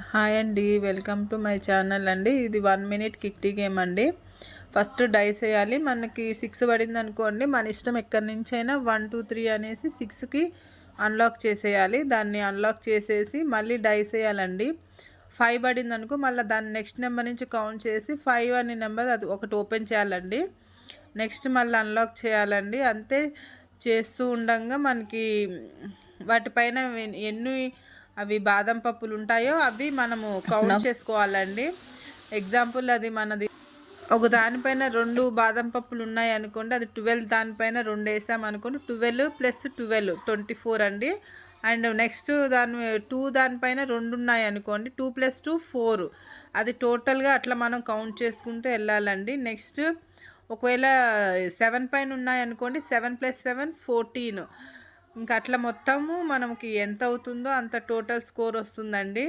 Hi అండి, welcome to my channel అండి. ఇది 1 మినిట్ కిట్టి గేమ్ అండి. ఫస్ట్ డైస్ వేయాలి. మనకి 6 పడింది అనుకోండి, మన ఇష్టం ఎక్కడి నుంచైనా 1 2 3 అనేసి 6కి అన్లాక్ చేసేయాలి. దాన్ని అన్లాక్ చేసేసి మళ్ళీ డైస్ వేయాలండి. 5 పడింది అనుకో, మళ్ళీ దాన్ని నెక్స్ట్ నెంబర్ నుంచి కౌంట్ చేసి 5 అనే నెంబర్ అది ఒకటి ఓపెన్ చేయాలండి. నెక్స్ట్ మళ్ళీ అన్లాక్ చేయాలండి. అంతే చేస్తూ ఉండగా మనకి వాటిపైన ఎన్ని అవి బాదం పప్పులు ఉంటాయో అవి మనము కౌంట్ చేసుకోవాలండి. ఎగ్జాంపుల్ అది మనది ఒక దానిపైన 2 బాదం పప్పులు ఉన్నాయి అనుకోండి, అది 12 దానిపైన 2 వేసాం అనుకోండి, 12 + 12 24 అండి. అండ్ నెక్స్ట్ 2 దానిపైన 2 ఉన్నాయి అనుకోండి, 2 + 2 4. అది టోటల్గా అట్లా మనం కౌంట్ చేసుకుంటూ వెళ్ళాలండి. నెక్స్ట్ ఒకవేళ 7 పైన ఉన్నాయి అనుకోండి, 7 + 7 14. ఇంకా అట్లా మొత్తము మనకి ఎంత అవుతుందో అంత టోటల్ స్కోర్ వస్తుందండి.